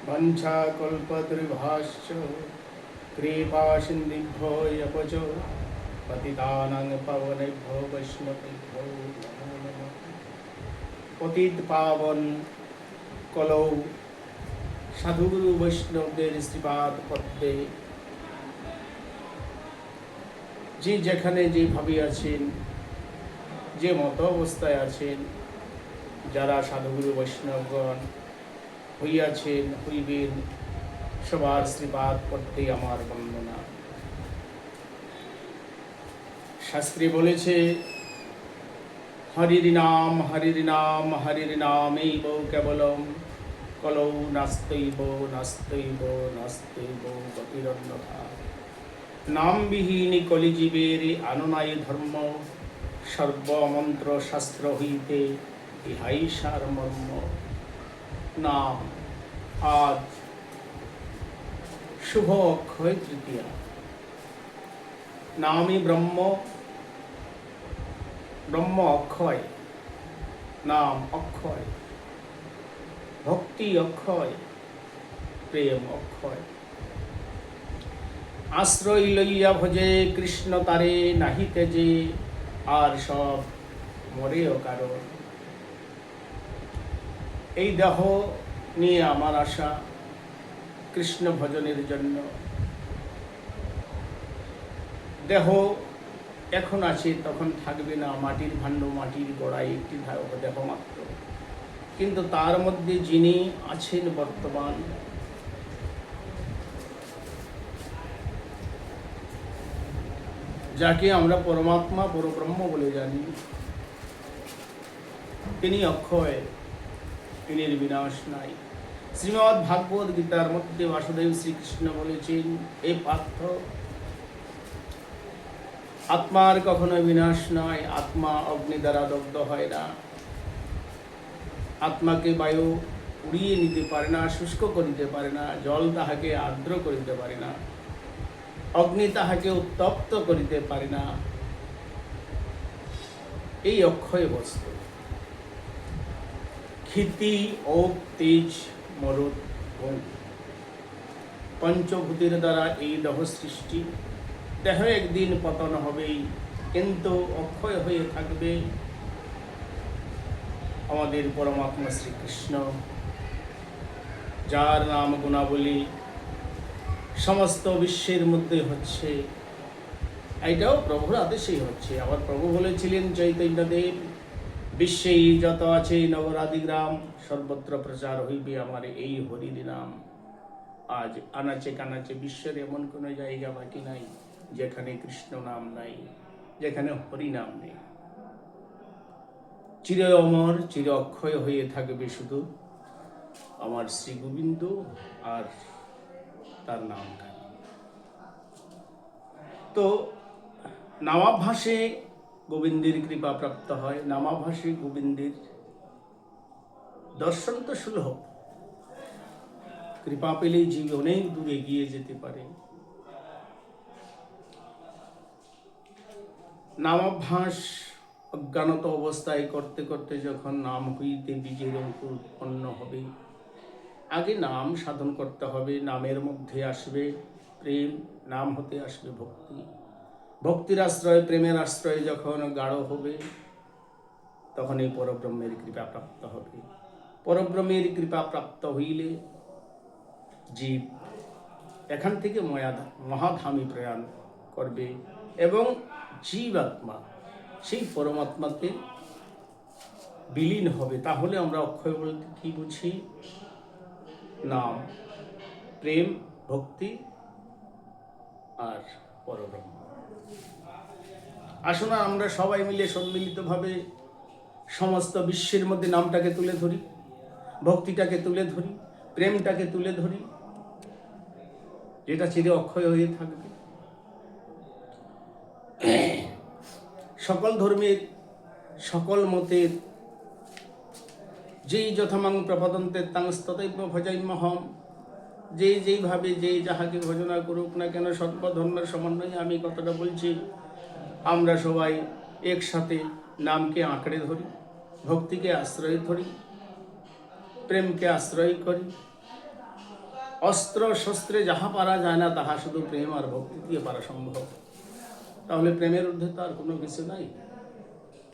वंशाकल्पतरुभ्यश्च कृपासिन्धुभ्यो एव च पतितानां पावनेभ्यो वैष्णवेभ्यो नमो नमः। পতিত পাবন কলৌ সাধুগুরু বৈষ্ণবদের শ্রীপাদ পদ্মে যে যেখানে যেভাবে আছেন, যে মত অবস্থায় আছেন, যারা সাধুগুরু বৈষ্ণবগণ হইয়াছেন হইবেন, সবার শ্রীপাদ পদ্মে আমার বন্দনা। শাস্ত্রে বলেছে, হরির নাম হরির নাম হরির নামেইব কেবলম কলৌ নাস্তৈব নাস্তৈব নাস্তৈব গতিরন্যথা। নামবিহীন কলিজীবের আননাই ধর্ম, সর্বমন্ত্র শাস্ত্র হইতে ইহাই সার মর্ম। নাম। আজ শুভ অক্ষয় তৃতীয়া। নামই ব্রহ্ম, ব্রহ্ম অক্ষয়, নাম অক্ষয়, ভক্তি অক্ষয়, প্রেম অক্ষয়। আশ্রয় লইয়া ভজে কৃষ্ণ তারে, নাহিতে যে আর সব মরে অকারণ। এই দেহ নিয়ে আমার আশা কৃষ্ণ ভজনের জন্য। দেহ এখন আছে, তখন থাকবে না, মাটির ভাণ্ড, মাটির গোড়ায় একটি দেহ মাত্র। কিন্তু তার মধ্যে যিনি আছেন বর্তমান, যাকে আমরা পরমাত্মা পরব্রহ্ম বলে জানি, তিনি অক্ষয়, তিনি বিনাশ নাই। শ্রীমদ্ ভাগবত গীতার মধ্যে বাসুদেব শ্রীকৃষ্ণ বলেছেন, এই পার্থ, আত্মার কখনো বিনাশ নয়। আত্মা অগ্নি দ্বারা দগ্ধ হয় না, আত্মাকে বায়ু উড়িয়ে নিতে পারে না, শুষ্ক করিতে পারে না, জল তাহাকে আর্দ্র করিতে পারে না, অগ্নি তাহাকে উত্তপ্ত করিতে পারে না। এই অক্ষয় বস্তু। ক্ষিতি, ওপ, তেজ, মরুদ, পঞ্চভূতের দ্বারা এই দেহ সৃষ্টি। দেহ একদিন পতন হবেই, কিন্তু অক্ষয় হয়ে থাকবে আমাদের পরমাত্মা শ্রীকৃষ্ণ, যার নাম গুণাবলী সমস্ত বিশ্বের মধ্যে হচ্ছে। এইটাও প্রভুর আদেশেই হচ্ছে। আবার প্রভু বলেছিলেন চৈতন্যদেব, বিশ্বেই যত আছে নগরাদি গ্রাম, সর্বত্র প্রচার হইবে আমার এই হরির নাম। আজ আনাচে কানাচে বিশ্বের এমন কোনো জায়গা বাকি নাই যেখানে কৃষ্ণ নাম নাই, যেখানে হরি নাম নেই। চির অমর, চির অক্ষয় হয়ে থাকবে শুধু আমার শ্রী গোবিন্দ আর তার নাম। তো নামাভাসে গোবিন্দের কৃপা প্রাপ্ত হয়। নামাভাসে গোবিন্দের দর্শন তো সুলভ, কৃপা পেলেই জীব অনেক দূর এগিয়ে যেতে পারে। নামাভ্যাস অজ্ঞানত অবস্থায় করতে করতে যখন নাম হইতে বীজের অঙ্কুর উৎপন্ন হবে, আগে নাম সাধন করতে হবে। নামের মধ্যে আসবে প্রেম, নাম হতে আসবে ভক্তি। ভক্তির আশ্রয়, প্রেমের আশ্রয় যখন গাঢ় হবে, তখন এই পরব্রহ্মের কৃপা প্রাপ্ত হবে। পরব্রহ্মের কৃপা প্রাপ্ত হইলে জীব এখান থেকে মহাধামী প্রয়াণ করবে এবং জীবাত্মা সেই পরমাত্মাতে বিলীন হবে। তাহলে আমরা অক্ষয় বলতে কি বুঝি? নাম, প্রেম, ভক্তি আর পরব্রহ্ম। আসুন আমরা সবাই মিলে সম্মিলিতভাবে সমস্ত বিশ্বের মধ্যে নামটাকে তুলে ধরি, ভক্তিটাকে তুলে ধরি, প্রেমটাকে তুলে ধরি, যেটা চিরে অক্ষয় হয়ে থাকবে। সকল ধর্মের, সকল মতের যেই যথামাং প্রপদন্তে তাং ততৈব ভজাম্যহম, যেইভাবে যেই যাহাকে ভজনা করুক না কেন, সর্বধর্মের সমন্বয়ে আমি কথাটা বলছি। আমরা সবাই একসাথে নামকে আঁকড়ে ধরি, ভক্তিকে আশ্রয় ধরি, প্রেমকে আশ্রয় করি, অস্ত্র শস্ত্রে যাহা পারা যায় না তাহা শুধু প্রেম আর ভক্তি দিয়ে পারা সম্ভব। তাহলে প্রেমের ঊর্ধ্বে তো আর কোনো কিছু নাই।